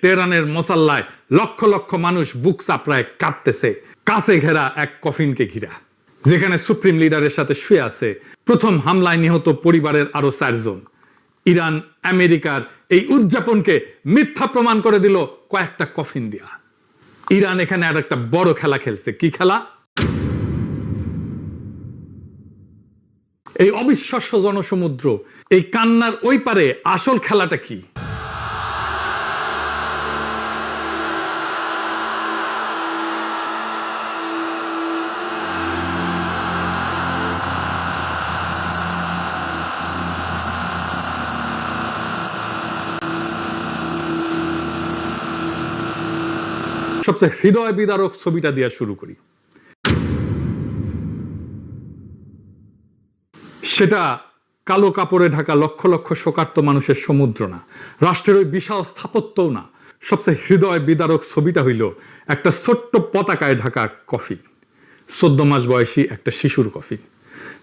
তেহরানের মোসাল্লায় লক্ষ লক্ষ মানুষ বুক চাপড়ায় কাঁদতেছে, কাছে ঘেরা এক কফিনকে ঘিরা, যেখানে সুপ্রিম লিডারের সাথে শুয়ে আছে প্রথম হামলায় নিহত পরিবারের আরো 4 জন। ইরান আমেরিকার এই উদযাপনকে মিথ্যা প্রমাণ করে দিল কয়েকটা কফিন দিয়া। ইরান এখানে আর একটা বড় খেলা খেলছে। কি খেলা? এই অবিশ্বাস্য জনসমুদ্র, এই কান্নার ওই পারে আসল খেলাটা কি? সবচেয়ে হৃদয় বিদারক ছবিটা দিয়ে শুরু করি। সেটা কালো কাপড়ে ঢাকা লক্ষ লক্ষ শোকার্ত মানুষের সমুদ্র না, রাষ্ট্রের ওই বিশাল স্থাপত্যও না। সবচেয়ে হৃদয় বিদারক ছবিটা হইল একটা ছোট্ট পতাকায় ঢাকা কফিন, 14 মাস বয়সী একটা শিশুর কফিন,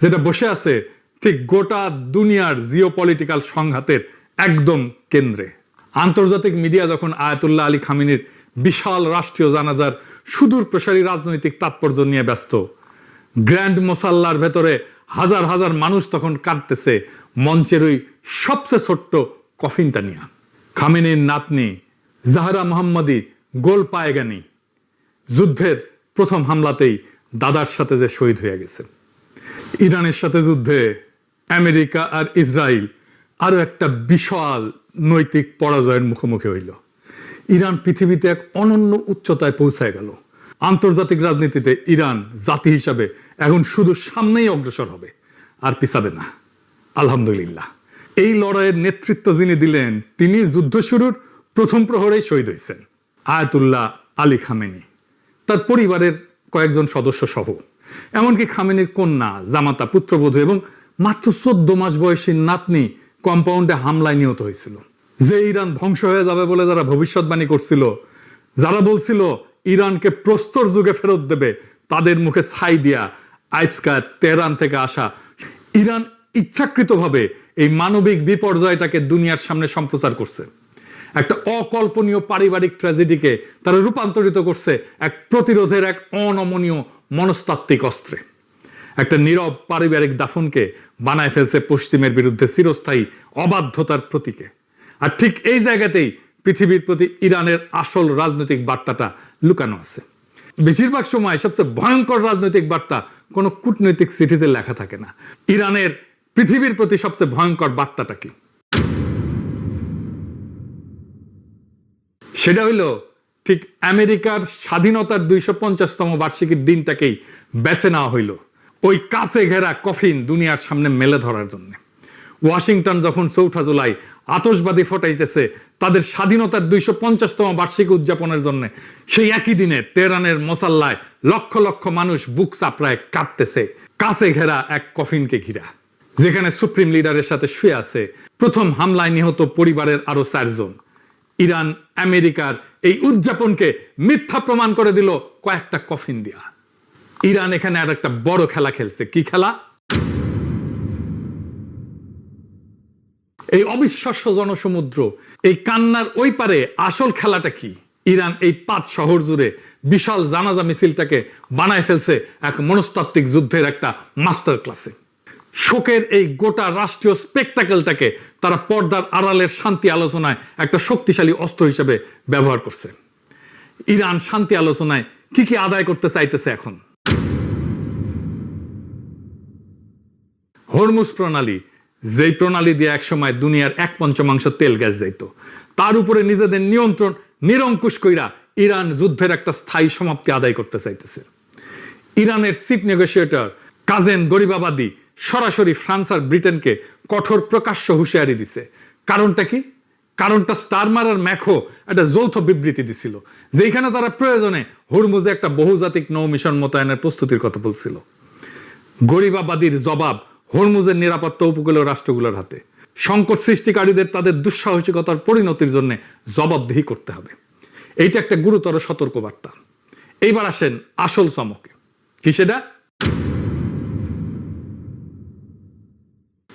যেটা বসে আছে ঠিক গোটা দুনিয়ার জিওপলিটিক্যাল সংঘাতের একদম কেন্দ্রে। আন্তর্জাতিক মিডিয়া যখন আয়াতুল্লাহ আলী খামেনির বিশাল রাষ্ট্রীয় জানাজার সুদূর প্রসারী রাজনৈতিক তাৎপর্য নিয়ে ব্যস্ত, গ্র্যান্ড মোসাল্লার ভেতরে হাজার হাজার মানুষ তখন কাঁদতেছে মঞ্চের ওই সবচেয়ে ছোট্ট কফিনটা নিয়ে। খামেনির নাতনি জাহরা মোহাম্মদী গোল পায়েগানি যুদ্ধের প্রথম হামলাতেই দাদার সাথে যে শহীদ হয়ে গেছে। ইরানের সাথে যুদ্ধে আমেরিকা আর ইসরায়েল আরো একটা বিশাল নৈতিক পরাজয়ের মুখোমুখি হইল। ইরান পৃথিবীতে এক অনন্য উচ্চতায় পৌঁছায় গেল। আন্তর্জাতিক রাজনীতিতে ইরান জাতি হিসাবে এখন শুধু সামনেই অগ্রসর হবে, আর পিছাবে না। আলহামদুলিল্লাহ, এই লড়াইয়ের নেতৃত্ব যিনি দিলেন তিনি যুদ্ধ শুরুর প্রথম প্রহরেই শহীদ হয়েছেন, আয়াতুল্লাহ আলী খামেনি, তার পরিবারের কয়েকজন সদস্য সহ। এমনকি খামেনির কন্যা, জামাতা, পুত্রবধূ এবং মাত্র 14 মাস বয়সী নাতনি কম্পাউন্ডে হামলায় নিহত হয়েছিল। যে ইরান ধ্বংস হয়ে যাবে বলে যারা ভবিষ্যৎবাণী করছিল, যারা বলছিল ইরানকে প্রস্তর যুগে ফেরত দেবে, তাদের মুখে ছাই দিয়া আজকা তেহরান থেকে আসা ইরান ইচ্ছাকৃতভাবে এই মানবিক বিপর্যয়টাকে দুনিয়ার সামনে সম্প্রচার করছে। একটা অকল্পনীয় পারিবারিক ট্র্যাজেডিকে তারা রূপান্তরিত করছে এক প্রতিরোধের এক অনমনীয় মনস্তাত্ত্বিক অস্ত্রে। একটা নীরব পারিবারিক দাফনকে বানায় ফেলছে পশ্চিমের বিরুদ্ধে চিরস্থায়ী অবাধ্যতার প্রতীকে। আর ঠিক এই জায়গাতেই পৃথিবীর প্রতি ইরানের আসল রাজনৈতিক বার্তাটা লুকানো আছে। বেশিরভাগ সময় সবচেয়ে ভয়ঙ্কর রাজনৈতিক বার্তা কোনো কূটনৈতিক চিঠিতে লেখা থাকে না। ইরানের পৃথিবীর প্রতি সবচেয়ে ভয়ঙ্কর বার্তাটা কি? সেটা হইল ঠিক আমেরিকার স্বাধীনতার 250তম বার্ষিকীর দিনটাকেই বেছে নেওয়া হইল ওই কাছে ঘেরা কফিন দুনিয়ার সামনে মেলে ধরার জন্য। ওয়াশিংটন যখন 4 জুলাই আতশবাদী ফোটাইতেছে তাদের স্বাধীনতার 250তম বার্ষিকী উদযাপনের জন্য, সেই একই দিনে তেহরানের মোসাল্লায় লক্ষ লক্ষ মানুষ বুক চাপড়ায় কাঁদতেছে কাছে ঘেরা এক কফিনকে ঘিরা, যেখানে সুপ্রিম লিডারের সাথে শুয়ে আছে প্রথম হামলায় নিহত পরিবারের আরো 4 জন। ইরান আমেরিকার এই উদযাপনকে মিথ্যা প্রমাণ করে দিল কয়েকটা কফিন দিয়া। ইরান এখানে আর একটা বড় খেলা খেলছে। কি খেলা? এই অবিশ্বাস্য জনসমুদ্র, এই কান্নার ওই পারে আসল খেলাটা কি? ইরান এই 5 শহর জুড়ে বিশাল জানাজা মিছিলটাকে বানায় ফেলছে এক মনস্তাত্ত্বিক যুদ্ধের একটা মাস্টার ক্লাসে। শোকের এই গোটা রাষ্ট্রীয় স্পেকটাকেলটাকে তারা পর্দার আড়ালের শান্তি আলোচনায় একটা শক্তিশালী অস্ত্র হিসেবে ব্যবহার করছে। ইরান শান্তি আলোচনায় কি কি আদায় করতে চাইতেছে এখন? হরমুজ প্রণালী, যেই প্রণালী দিয়ে একসময় দুনিয়ার 1/5 তেল গ্যাস যাইত, তার উপরে নিজেদের নিয়ন্ত্রণ নিরঙ্কুশ কইরা ইরান যুদ্ধের একটা স্থায়ী সমাপ্তি আদায় করতে চাইতেছে। ইরানের চিফ নেগোসিয়েটর কাজেম গরিবাবাদী সরাসরি ফ্রান্স আর ব্রিটেনকে কঠোর প্রকাশ্য হুঁশিয়ারি দিছে। কারণটা কি? কারণটা স্টারমার আর ম্যাখো একটা যৌথ বিবৃতি দিছিল, যেখানে তারা প্রয়োজনে হরমুজে একটা বহুজাতিক নৌ মিশন মোতায়েনের প্রস্তুতির কথা বলছিল। গরিবাবাদীর জবাব হরমুজের নিরাপত্তা উপকূলীয় রাষ্ট্রগুলোর হাতে। সংকট সৃষ্টিকারীদের তাদের দুঃসাহসিকতার পরিণতির জন্য জবাবদিহি করতে হবে। এইটা একটা গুরুতর সতর্কবার্তা। এইবার আসেন আসল চমকে। কি সেটা?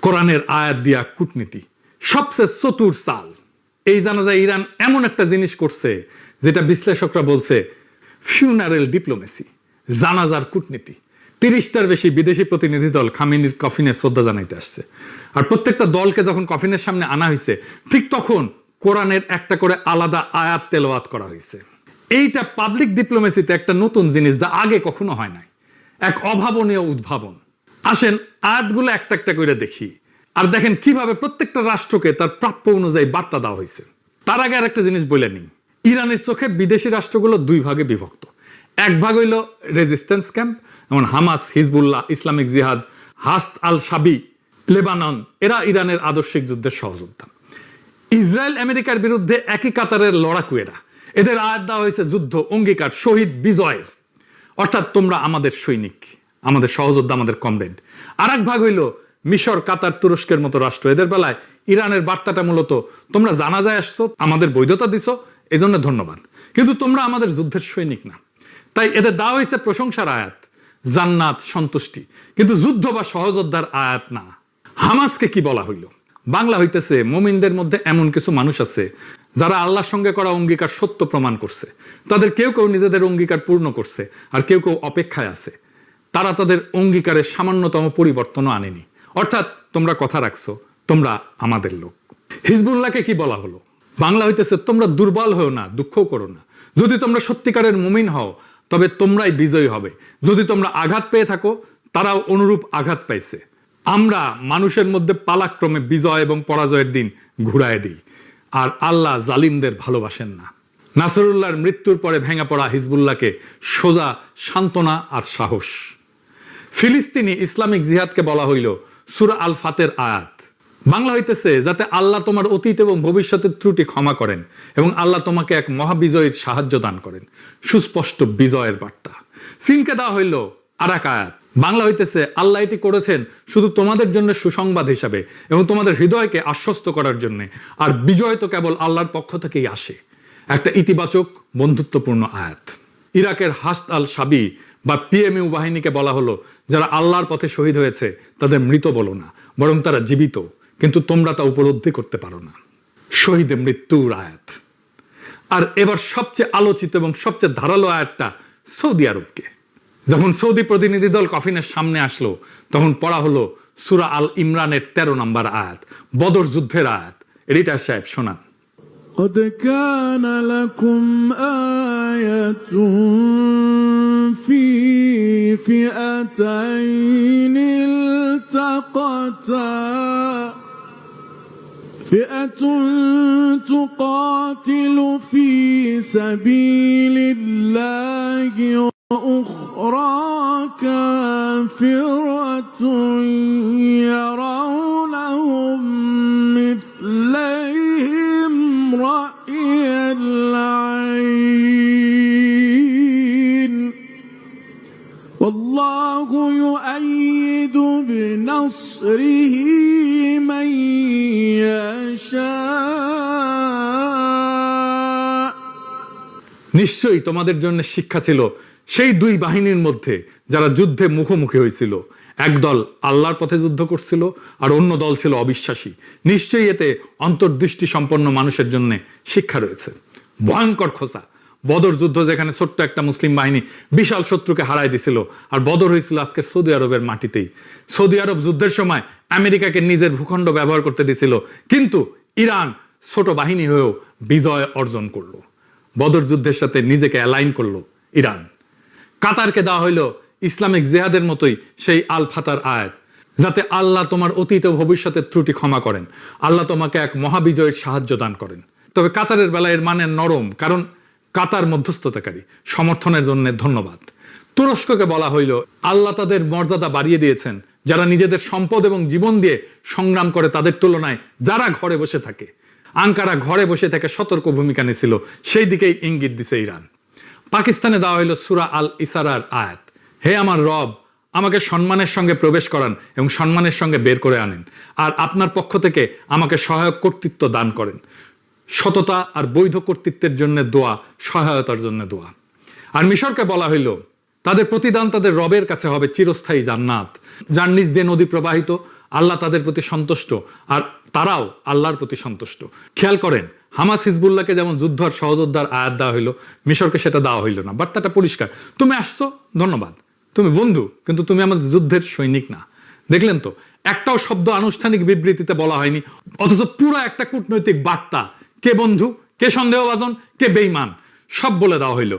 কোরআনের আয়াত দিয়া কূটনীতি, সবচেয়ে চতুর চাল। এই জানাজায় ইরান এমন একটা জিনিস করছে যেটা বিশ্লেষকরা বলছে ফিউনারেল ডিপ্লোমেসি, জানাজার কূটনীতি। 30টার বেশি বিদেশি প্রতিনিধি দল খামেনির কফিনে শ্রদ্ধা জানাইতে আসছে। আর প্রত্যেকটা দলকে যখন কফিনের সামনে আনা হয়েছে, ঠিক তখন কোরআনের একটা করে আলাদা আয়াত তেলাওয়াত করা হয়েছে। এইটা পাবলিক ডিপ্লোমেসিতে একটা নতুন জিনিস, যা আগে কখনো হয় নাই, এক অভাবনীয় উদ্ভাবন। আসেন আয়াতগুলো একটা একটা করে দেখি, আর দেখেন কিভাবে প্রত্যেকটা রাষ্ট্রকে তার প্রাপ্য অনুযায়ী বার্তা দেওয়া হয়েছে। তার আগে আর একটা জিনিস বলে নিই, ইরানের চোখে বিদেশি রাষ্ট্রগুলো দুই ভাগে বিভক্ত। এক ভাগ হইল রেজিস্ট্যান্স ক্যাম্প, যেমন হামাস, হিজবুল্লাহ, ইসলামিক জিহাদ, হাস্ত আল শাবি, লেবানন, এরা ইরানের আদর্শিক যুদ্ধের সহযোদ্ধা। ইসরায়েল আমেরিকার বিরুদ্ধে একই কাতারের লড়াকু এরা। এদের আয়াত দেওয়া হয়েছে যুদ্ধ, অঙ্গীকার, শহীদ, বিজয়ের, অর্থাৎ তোমরা আমাদের সৈনিক, আমাদের সহযোদ্ধা, আমাদের কমরেড। আর এক ভাগ হইল মিশর, কাতার, তুরস্কের মতো রাষ্ট্র। এদের বেলায় ইরানের বার্তাটা মূলত তোমরা জানাজায় আসছো, আমাদের বৈধতা দিছো, এজন্য ধন্যবাদ, কিন্তু তোমরা আমাদের যুদ্ধের সৈনিক না। তাই এদের দেওয়া হয়েছে প্রশংসার আয়াত, জান্নাত, সন্তুষ্টি, কিন্তু যুদ্ধ বা সহযোদ্ধার আয়াত না। হামাসকে কি বলা হইল? বাংলা হইতেছে মুমিনদের মধ্যে এমন কিছু মানুষ আছে যারা আল্লাহর সঙ্গে করা অঙ্গীকার সত্য প্রমাণ করছে। তাদের কেউ কেউ নিজেদের অঙ্গীকার পূর্ণ করছে, আর কেউ কেউ অপেক্ষায় আছে। তারা তাদের অঙ্গীকারের সামান্যতম পরিবর্তনও আনেনি, অর্থাৎ তোমরা কথা রাখছো, তোমরা আমাদের লোক। হিজবুল্লাহকে কি বলা হলো? বাংলা হইতেছে তোমরা দুর্বল হও না, দুঃখ করো না। যদি তোমরা সত্যিকারের মুমিন হও তবে তোমরাই বিজয়ী হবে। যদি তোমরা আঘাত পেয়ে থাকো, তারাও অনুরূপ আঘাত পাইছে। আমরা মানুষের মধ্যে পালাক্রমে বিজয় এবং পরাজয়ের দিন ঘুরায় দিই, আর আল্লাহ জালিমদের ভালোবাসেন না। নাসরুল্লাহর মৃত্যুর পরে ভেঙে পড়া হিজবুল্লাহকে সোজা সান্ত্বনা আর সাহস। ফিলিস্তিনি ইসলামিক জিহাদকে বলা হইল সূরা আল ফাতের আয়াত। বাংলা হইতেছে যাতে আল্লাহ তোমার অতীত এবং ভবিষ্যতের ত্রুটি ক্ষমা করেন এবং আল্লাহ তোমাকে এক মহাবিজয়ের সাহায্য দান করেন। সুস্পষ্ট বিজয়ের বার্তা। সিনকে দেওয়া হইল আর এক আয়াত। বাংলা হইতেছে আল্লাহ এটি করেছেন শুধু তোমাদের জন্য সুসংবাদ হিসাবে এবং তোমাদের হৃদয়কে আশ্বস্ত করার জন্য, আর বিজয় তো কেবল আল্লাহর পক্ষ থেকেই আসে। একটা ইতিবাচক বন্ধুত্বপূর্ণ আয়াত। ইরাকের হাস্ত আল শাবি বা পিএমইউ বাহিনীকে বলা হলো যারা আল্লাহর পথে শহীদ হয়েছে তাদের মৃত বলো না, বরং তারা জীবিত, কিন্তু তোমরা তা উপলব্ধি করতে পারো না। শহীদে মৃত্যুর আয়াত। আর এবার সবচেয়ে আলোচিত এবং সবচেয়ে ধারালো আয়াতটা সৌদি আরবকে। যখন সৌদি প্রতিনিধি দল কফিনের সামনে আসলো, তখন পড়া হলো সূরা আল ইমরানের 13 নম্বর আয়াত, বদর যুদ্ধের আয়াত। রিটা সাহেব শোনান। قد كان لكم آية في فئتين التقتا فئة تقاتل في سبيل الله وأخرى كافرة يرونهم مثليهم رأي العين والله يؤيد بنصره من يشاء। নিশ্চয়ই তোমাদের জন্য শিক্ষা ছিল সেই দুই বাহিনীর মধ্যে যারা যুদ্ধে মুখোমুখি হয়েছিল। একদল আল্লাহর পথে যুদ্ধ করছিল আর অন্য দল ছিল অবিশ্বাসী। নিশ্চয়ই এতে অন্তর্দৃষ্টি সম্পন্ন মানুষের জন্য শিক্ষা রয়েছে। ভয়ঙ্কর খোঁচা। বদর যুদ্ধ যেখানে ছোট্ট একটা মুসলিম বাহিনী বিশাল শত্রুকে হারাই দিছিল, আর বদর হয়েছিল আজকে সৌদি আরবের মাটিতেই। সৌদি আরব যুদ্ধের সময় আমেরিকাকে নিজের ভূখণ্ড ব্যবহার করতে দিছিল, কিন্তু ইরান ছোট বাহিনী হয়েও বিজয় অর্জন করলো। বদর যুদ্ধের সাথে নিজেকে অ্যালাইন করলো ইরান। কাতারকে দেওয়া হইল ইসলামিক জিহাদের মতোই সেই আল ফাতার আয়াত, যাতে আল্লাহ তোমার অতীত ও ভবিষ্যতের ত্রুটি ক্ষমা করেন, আল্লাহ তোমাকে এক মহাবিজয়ের সাহায্য দান করেন। তবে কাতারের বেলায় এর মানে নরম, কারণ কাতার মধ্যস্থতাকারী। সমর্থনের জন্য ধন্যবাদ। তুরস্ককে বলা হইল আল্লাহ তাদের মর্যাদা বাড়িয়ে দিয়েছেন যারা নিজেদের সম্পদ এবং জীবন দিয়ে সংগ্রাম করে তাদের তুলনায় যারা ঘরে বসে থাকে। আঙ্কারা ঘরে বসে থেকে সতর্ক ভূমিকা নিয়েছিল, সেই দিকেই ইঙ্গিত দিছে ইরান। পাকিস্তানে দেওয়া হইল সূরা আল ইসরার আয়াত, হে আমার রব, আমাকে সম্মানের সঙ্গে প্রবেশ করান এবং সম্মানের সঙ্গে বের করে আনেন, আর আপনার পক্ষ থেকে আমাকে সহায়ক কর্তৃত্ব দান করেন। সততা আর বৈধ কর্তৃত্বের জন্য দোয়া, সহায়তার জন্য দোয়া। আর মিশরকে বলা হইল তাদের প্রতিদান তাদের রবের কাছে হবে চিরস্থায়ী জান্নাত, যার নিচ দিয়ে নদী প্রবাহিত। আল্লাহ তাদের প্রতি সন্তুষ্ট আর তারাও আল্লাহর প্রতি সন্তুষ্ট। খেয়াল করেন, হামাস হিজবুল্লাহকে যেমন যুদ্ধ আর সহযোদ্ধার আয়াত দেওয়া হইলো, মিশরকে সেটা দেওয়া হইলো না। বার্তাটা পরিষ্কার, তুমি আসছো ধন্যবাদ, তুমি বন্ধু, কিন্তু তুমি আমাদের যুদ্ধের সৈনিক না। দেখলেন তো, একটাও শব্দ আনুষ্ঠানিক বিবৃতিতে বলা হয়নি, অথচ পুরো একটা কূটনৈতিক বার্তা, কে বন্ধু, কে সন্দেহভাজন, কে বেঈমান, সব বলে দেওয়া হইলো।